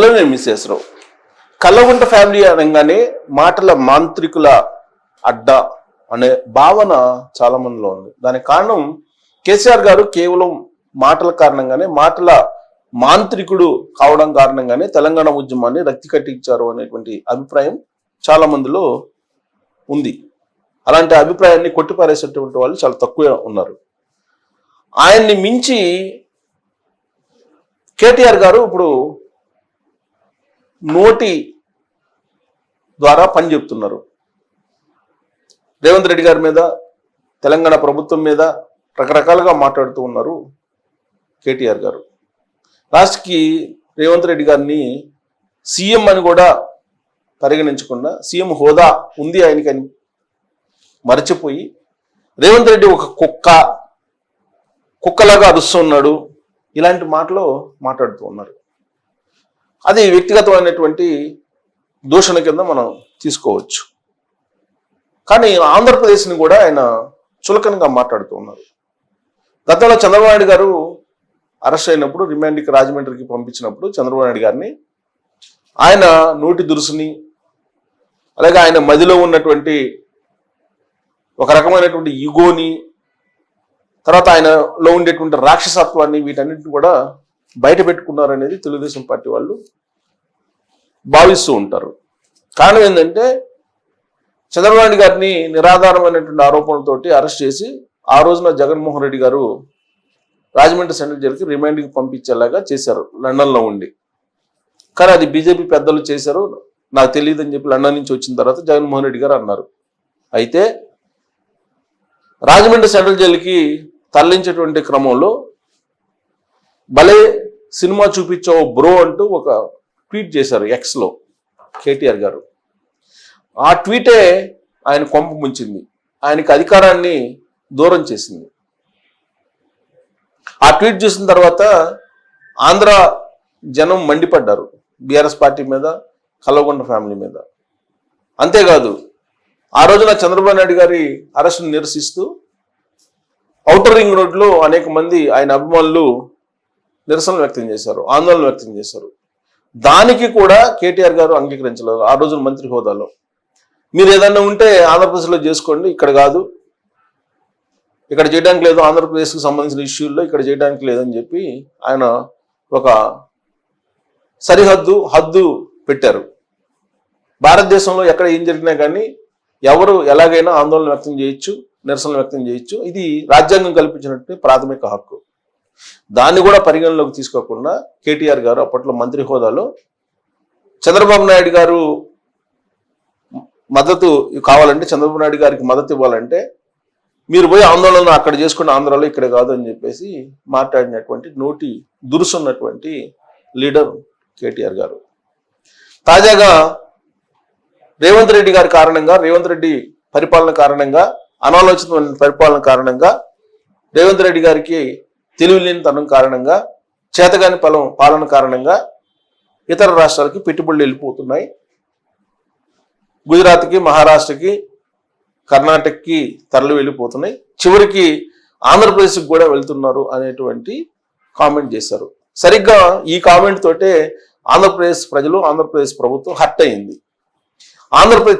వల్లనే మిస్సేసరావు. కల్లగుంట ఫ్యామిలీ అనగానే మాటల మాంత్రికుల అడ్డ అనే భావన చాలా మందిలో ఉంది. దానికి కారణం కేసీఆర్ గారు కేవలం మాటల కారణంగానే, మాటల మాంత్రికుడు కావడం కారణంగానే తెలంగాణ ఉద్యమాన్ని రక్తి కట్టించారు అనేటువంటి అభిప్రాయం చాలా మందిలో ఉంది. అలాంటి అభిప్రాయాన్ని కొట్టిపారేసేటువంటి వాళ్ళు చాలా తక్కువ ఉన్నారు. ఆయన్ని మించి కేటీఆర్ గారు ఇప్పుడు నోటి ద్వారా పని చెప్తున్నారు. రేవంత్ రెడ్డి గారి మీద, తెలంగాణ ప్రభుత్వం మీద రకరకాలుగా మాట్లాడుతూ ఉన్నారు కేటీఆర్ గారు. లాస్ట్కి రేవంత్ రెడ్డి గారిని సీఎం అని కూడా పరిగణించకుండా, సీఎం హోదా ఉంది ఆయనకని మరచిపోయి, రేవంత్ రెడ్డి ఒక కుక్కలాగా అరుస్తున్నాడు, ఇలాంటి మాటలు మాట్లాడుతూ ఉన్నారు. అది వ్యక్తిగతమైనటువంటి దూషణ కింద మనం తీసుకోవచ్చు. కానీ ఆంధ్రప్రదేశ్ని కూడా ఆయన చులకనగా మాట్లాడుతూ ఉన్నారు. గతంలో చంద్రబాబు నాయుడు గారు అరెస్ట్ అయినప్పుడు, రిమాండ్కి రాజమండ్రికి పంపించినప్పుడు చంద్రబాబు నాయుడు గారిని ఆయన నోటి దురుసుని, అలాగే ఆయన మదిలో ఉన్నటువంటి ఒక రకమైనటువంటి ఈగోని, తర్వాత ఆయనలో ఉండేటువంటి రాక్షసత్వాన్ని, వీటన్నిటిని కూడా బయట పెట్టుకున్నారనేది తెలుగుదేశం పార్టీ వాళ్ళు భావిస్తూ ఉంటారు. కారణం ఏంటంటే చంద్రబాబు నాయుడు గారిని నిరాధారమైనటువంటి ఆరోపణలతోటి అరెస్ట్ చేసి ఆ రోజున జగన్మోహన్ రెడ్డి గారు రాజమండ్రి సెంట్రల్ జైలుకి రిమాండ్కి పంపించేలాగా చేశారు లండన్లో ఉండి. కానీ అది బీజేపీ పెద్దలు చేశారు, నాకు తెలియదని చెప్పి లండన్ నుంచి వచ్చిన తర్వాత జగన్మోహన్ రెడ్డి గారు అన్నారు. అయితే రాజమండ్రి సెంట్రల్ జైలుకి తరలించేటువంటి క్రమంలో భలే సినిమా చూపించావు బ్రో అంటూ ఒక ట్వీట్ చేశారు ఎక్స్లో కేటీఆర్ గారు. ఆ ట్వీటే ఆయన కొంప ముంచింది, ఆయనకి అధికారాన్ని దూరం చేసింది. ఆ ట్వీట్ చూసిన తర్వాత ఆంధ్ర జనం మండిపడ్డారు బీఆర్ఎస్ పార్టీ మీద, కల్లగొండ ఫ్యామిలీ మీద. అంతేకాదు ఆ రోజున చంద్రబాబు నాయుడు గారి అరెస్టును నిరసిస్తూ ఔటర్ రింగ్ రోడ్లో అనేక మంది ఆయన అభిమానులు నిరసనలు వ్యక్తం చేశారు, ఆందోళన వ్యక్తం చేశారు. దానికి కూడా కేటీఆర్ గారు అంగీకరించలేదు. ఆ రోజున మంత్రి హోదాలో మీరు ఏదన్నా ఉంటే ఆంధ్రప్రదేశ్లో చేసుకోండి, ఇక్కడ కాదు, ఇక్కడ చేయడానికి లేదు, ఆంధ్రప్రదేశ్కి సంబంధించిన ఇష్యూల్లో ఇక్కడ చేయడానికి లేదని చెప్పి ఆయన ఒక హద్దు పెట్టారు. భారతదేశంలో ఎక్కడ ఏం జరిగినా కానీ ఎవరు ఎలాగైనా ఆందోళన వ్యక్తం చేయొచ్చు, నిరసనలు వ్యక్తం చేయొచ్చు. ఇది రాజ్యాంగం కల్పించినట్టు ప్రాథమిక హక్కు. దాన్ని కూడా పరిగణలోకి తీసుకోకుండా కేటీఆర్ గారు అప్పట్లో మంత్రి హోదాలో చంద్రబాబు నాయుడు గారు మద్దతు కావాలంటే, చంద్రబాబు నాయుడు గారికి మద్దతు ఇవ్వాలంటే మీరు పోయి ఆందోళన అక్కడ చేసుకున్న, ఆంధ్రాలో ఇక్కడ కాదు అని చెప్పేసి మాట్లాడినటువంటి నోటి దురుసున్నటువంటి లీడర్ కేటీఆర్ గారు. తాజాగా రేవంత్ రెడ్డి గారి కారణంగా, రేవంత్ రెడ్డి పరిపాలన కారణంగా, అనాలోచితమైన పరిపాలన కారణంగా, రేవంత్ రెడ్డి గారికి తెలివిలేనితనం కారణంగా, చేతగాని పాలన కారణంగా ఇతర రాష్ట్రాలకి పెట్టుబడులు వెళ్ళిపోతున్నాయి. గుజరాత్కి, మహారాష్ట్రకి, కర్ణాటకకి తరలి వెళ్ళిపోతున్నాయి. చివరికి ఆంధ్రప్రదేశ్కి కూడా వెళ్తున్నారు అనేటువంటి కామెంట్ చేశారు. సరిగ్గా ఈ కామెంట్ తోటే ఆంధ్రప్రదేశ్ ప్రజలు, ఆంధ్రప్రదేశ్ ప్రభుత్వం హర్ట్ అయింది.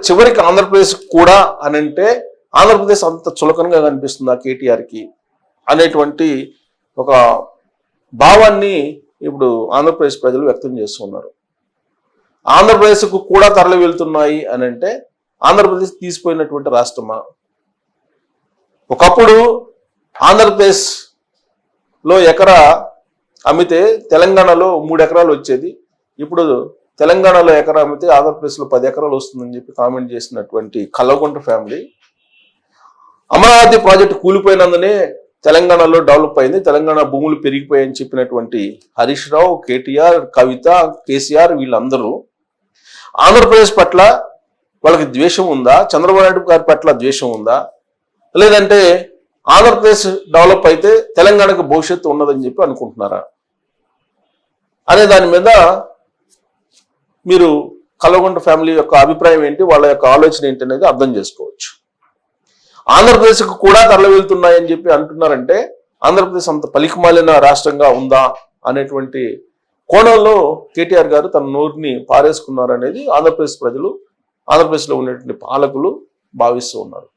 చివరికి ఆంధ్రప్రదేశ్ కూడా అని అంటే ఆంధ్రప్రదేశ్ అంత చులకనగా కనిపిస్తుంది ఆ కేటీఆర్కి అనేటువంటి ఒక భావాన్ని ఇప్పుడు ఆంధ్రప్రదేశ్ ప్రజలు వ్యక్తం చేస్తున్నారు. ఆంధ్రప్రదేశ్కు కూడా తరలి వెళ్తున్నాయి అని అంటే ఆంధ్రప్రదేశ్ తీసిపోయినటువంటి రాష్ట్రమా? ఒకప్పుడు ఆంధ్రప్రదేశ్లో ఎకరా అమ్మితే తెలంగాణలో 3 ఎకరాలు వచ్చేది. ఇప్పుడు తెలంగాణలో ఎకరా అమ్మితే ఆంధ్రప్రదేశ్లో 10 ఎకరాలు వస్తుందని చెప్పి కామెంట్ చేసినటువంటి కల్లగొండ ఫ్యామిలీ, అమరావతి ప్రాజెక్టు కూలిపోయినందునే తెలంగాణలో డెవలప్ అయింది, తెలంగాణ భూములు పెరిగిపోయాయని చెప్పినటువంటి హరీష్ రావు, కేటీఆర్, కవిత, కేసీఆర్ వీళ్ళందరూ ఆంధ్రప్రదేశ్ పట్ల వాళ్ళకి ద్వేషం ఉందా? చంద్రబాబు నాయుడు గారి పట్ల ద్వేషం ఉందా? లేదంటే ఆంధ్రప్రదేశ్ డెవలప్ అయితే తెలంగాణకు భవిష్యత్తు ఉన్నదని చెప్పి అనుకుంటున్నారా అనే దాని మీద మీరు కల్లగొండ ఫ్యామిలీ యొక్క అభిప్రాయం ఏంటి, వాళ్ళ యొక్క ఆలోచన ఏంటి అనేది అర్థం చేసుకోవచ్చు. ఆంధ్రప్రదేశ్కు కూడా తరలి వెళ్తున్నాయని చెప్పి అంటున్నారంటే ఆంధ్రప్రదేశ్ అంత పలికిమాలిన రాష్ట్రంగా ఉందా అనేటువంటి కోణంలో కేటీఆర్ గారు తన నోరుని పారేసుకున్నారు అనేది ఆంధ్రప్రదేశ్ ప్రజలు, ఆంధ్రప్రదేశ్లో ఉన్నటువంటి పాలకులు భావిస్తూ ఉన్నారు.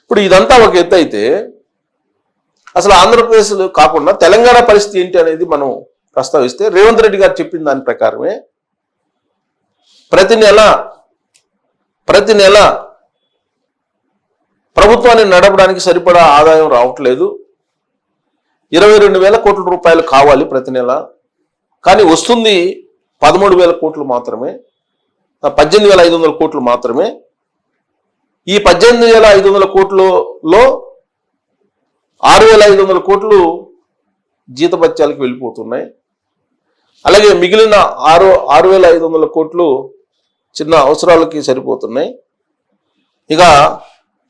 ఇప్పుడు ఇదంతా ఒక ఎత్తు అయితే అసలు ఆంధ్రప్రదేశ్ కాకుండా తెలంగాణ పరిస్థితి ఏంటి అనేది మనం ప్రస్తావిస్తే రేవంత్ రెడ్డి గారు చెప్పిన దాని ప్రకారమే ప్రతి నెల ప్రభుత్వాన్ని నడపడానికి సరిపడా ఆదాయం రావట్లేదు. 22,000 కోట్ల రూపాయలు కావాలి ప్రతి నెల, కానీ వస్తుంది 13,000 కోట్లు మాత్రమే, 18,500 కోట్లు మాత్రమే. ఈ 18,500 కోట్లలో 6,500 కోట్లు జీతభత్యాలకు వెళ్ళిపోతున్నాయి. అలాగే మిగిలిన 6,500 కోట్లు చిన్న అవసరాలకి సరిపోతున్నాయి. ఇక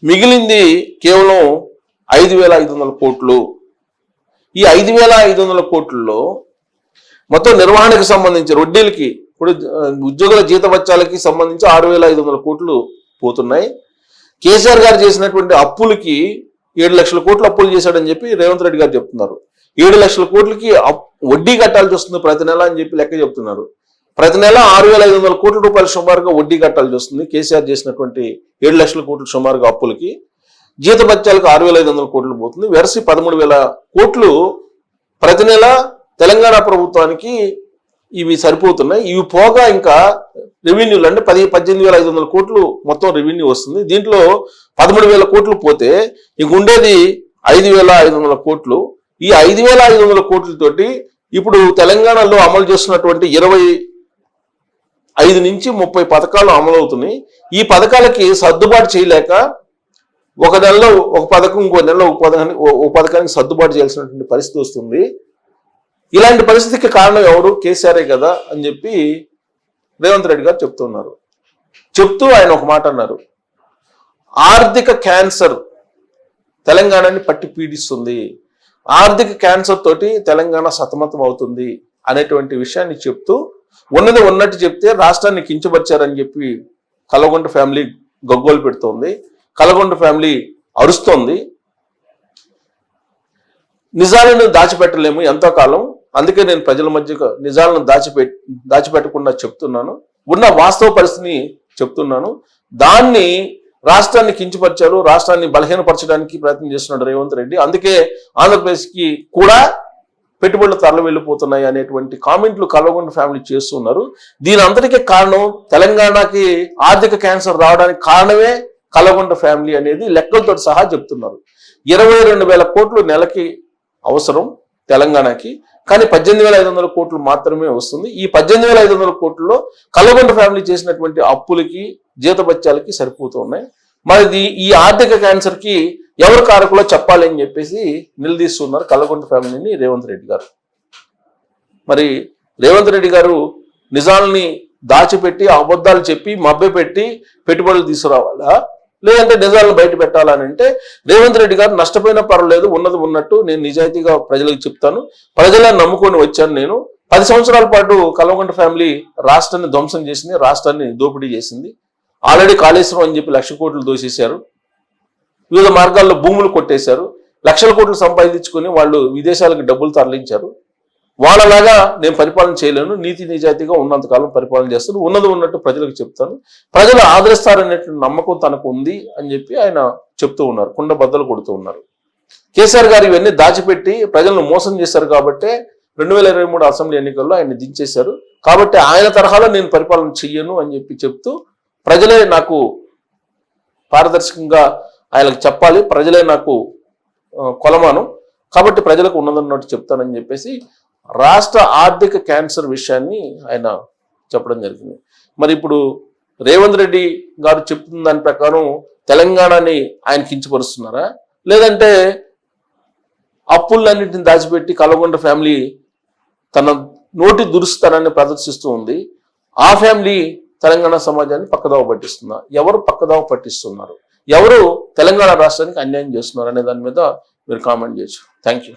మిగిలింది కేవలం 5,500 కోట్లు. ఈ 5,500 కోట్లలో మొత్తం నిర్వహణకు సంబంధించి వడ్డీలకి, ఇప్పుడు ఉద్యోగుల జీతభత్యాలకి సంబంధించి 6,500 కోట్లు పోతున్నాయి. కేసీఆర్ గారు చేసినటువంటి అప్పులకి 7 లక్షల కోట్లు అప్పులు చేశాడని చెప్పి రేవంత్ రెడ్డి గారు చెప్తున్నారు. 7 లక్షల కోట్లకి వడ్డీ కట్టాల్సి వస్తుంది ప్రతి నెల అని చెప్పి లెక్క చెప్తున్నారు. ప్రతి నెల 6,500 కోట్ల రూపాయలు సుమారుగా వడ్డీ కట్టాల్సి వస్తుంది. కేసీఆర్ చేసినటువంటి 7 లక్షల కోట్లు సుమారుగా అప్పులకి, జీతభత్యాలకు 6,500 కోట్లు పోతుంది. వెరసి 13,000 కోట్లు ప్రతి నెల తెలంగాణ ప్రభుత్వానికి ఇవి సరిపోతున్నాయి. ఇవి పోగా ఇంకా రెవెన్యూలు అంటే 18,500 కోట్లు మొత్తం రెవెన్యూ వస్తుంది. దీంట్లో 13,000 కోట్లు పోతే ఇంక ఉండేది 5,500 కోట్లు. ఈ 5,500 కోట్లతోటి ఇప్పుడు తెలంగాణలో అమలు చేస్తున్నటువంటి 25 నుంచి 30 పథకాలు అమలవుతున్నాయి. ఈ పథకాలకి సర్దుబాటు చేయలేక ఒక నెలలో ఒక పథకం, ఇంకో నెలలో ఒక పథకానికి సర్దుబాటు చేయాల్సినటువంటి పరిస్థితి వస్తుంది. ఇలాంటి పరిస్థితికి కారణం ఎవరు? కేసీఆరే కదా అని చెప్పి రేవంత్ రెడ్డి గారు చెప్తున్నారు. చెప్తూ ఆయన ఒక మాట అన్నారు, ఆర్థిక క్యాన్సర్ తెలంగాణని పట్టి పీడిస్తుంది, ఆర్థిక క్యాన్సర్ తోటి తెలంగాణ సతమతం అవుతుంది అనేటువంటి విషయాన్ని చెప్తూ, ఉన్నది ఉన్నట్టు చెప్తే రాష్ట్రాన్ని కించపరిచారని చెప్పి కల్వకుంట్ల ఫ్యామిలీ గగ్గోలు పెడుతోంది, కల్వకుంట్ల ఫ్యామిలీ అరుస్తోంది. నిజాలను దాచిపెట్టలేము ఎంతో కాలం, అందుకే నేను ప్రజల మధ్య నిజాలను దాచిపెట్టకుండా చెప్తున్నాను, ఉన్న వాస్తవ పరిస్థితిని చెప్తున్నాను. దాన్ని రాష్ట్రాన్ని కించపరిచారు, రాష్ట్రాన్ని బలహీనపరచడానికి ప్రయత్నం చేస్తున్నాడు రేవంత్ రెడ్డి. అందుకే ఆంధ్రప్రదేశ్కి కూడా పెట్టుబడులు తరలి వెళ్ళిపోతున్నాయి అనేటువంటి కామెంట్లు కల్వకుంట్ల ఫ్యామిలీ చేస్తున్నారు. దీని అంతటికే కారణం తెలంగాణకి ఆర్థిక క్యాన్సర్ రావడానికి కారణమే కల్వకుంట్ల ఫ్యామిలీ అనేది లెక్కలతో సహా చెప్తున్నారు. 22,000 కోట్లు నెలకి అవసరం తెలంగాణకి, కానీ 18,500 కోట్లు మాత్రమే వస్తుంది. ఈ 18,500 కోట్లలో కల్వకుంట్ల ఫ్యామిలీ చేసినటువంటి అప్పులకి, జీతభత్యాలకి సరిపోతూ ఉన్నాయి. మరి ఈ ఆర్థిక క్యాన్సర్ కి ఎవరు కారకులో చెప్పాలి అని చెప్పేసి నిలదీస్తున్నారు కల్వకుంట్ల ఫ్యామిలీని రేవంత్ రెడ్డి గారు. మరి రేవంత్ రెడ్డి గారు నిజాలని దాచిపెట్టి, అబద్ధాలు చెప్పి, మభ్యపెట్టి పెట్టుబడులు తీసుకురావాలా, లేదంటే నిజాలను బయట పెట్టాలని అంటే రేవంత్ రెడ్డి గారు నష్టపోయినా పర్వాలేదు, ఉన్నది ఉన్నట్టు నేను నిజాయితీగా ప్రజలకు చెప్తాను, ప్రజలను నమ్ముకొని వచ్చాను. నేను 10 సంవత్సరాల పాటు కల్వకుంట్ల ఫ్యామిలీ రాష్ట్రాన్ని ధ్వంసం చేసింది, రాష్ట్రాన్ని దోపిడీ చేసింది. ఆల్రెడీ కాళేశ్వరం అని చెప్పి 1,00,000 కోట్లు దోసేశారు, వివిధ మార్గాల్లో భూములు కొట్టేశారు, లక్షల కోట్లు సంపాదించుకొని వాళ్ళు విదేశాలకు డబ్బులు తరలించారు. వాళ్ళలాగా నేను పరిపాలన చేయలేను, నీతి నిజాయితీగా ఉన్నంతకాలం పరిపాలన చేస్తాను, ఉన్నది ఉన్నట్టు ప్రజలకు చెప్తాను, ప్రజలు ఆదరిస్తారనేటువంటి నమ్మకం తనకు ఉంది అని చెప్పి ఆయన చెప్తూ ఉన్నారు, కుండ బద్దలు కొడుతూ ఉన్నారు. కేసీఆర్ గారు ఇవన్నీ దాచిపెట్టి ప్రజలను మోసం చేశారు కాబట్టి 2023 అసెంబ్లీ ఎన్నికల్లో ఆయన దించేశారు. కాబట్టి ఆయన తరహాలో నేను పరిపాలన చెయ్యను అని చెప్పి చెప్తూ, ప్రజలే నాకు పారదర్శకంగా ఆయనకు చెప్పాలి, ప్రజలే నాకు కొలమానం, కాబట్టి ప్రజలకు ఉన్నదన్నట్టు చెప్తానని చెప్పేసి రాష్ట్ర ఆర్థిక క్యాన్సర్ విషయాన్ని ఆయన చెప్పడం జరిగింది. మరి ఇప్పుడు రేవంత్ రెడ్డి గారు చెప్తున్న దాని ప్రకారం తెలంగాణని ఆయన కించపరుస్తున్నారా, లేదంటే అప్పులన్నింటిని దాచిపెట్టి కల్వకుంట్ల ఫ్యామిలీ తన నోటి దురుస్తనాన్ని ప్రదర్శిస్తూ ఉంది, ఆ ఫ్యామిలీ తెలంగాణ సమాజాన్ని పక్కదావ పట్టిస్తుందా? ఎవరు పక్కదావ పట్టిస్తున్నారు, ఎవరు తెలంగాణ రాష్ట్రానికి అన్యాయం చేస్తున్నారు అనే దాని మీద మీరు కామెంట్ చేయొచ్చు. Thank you.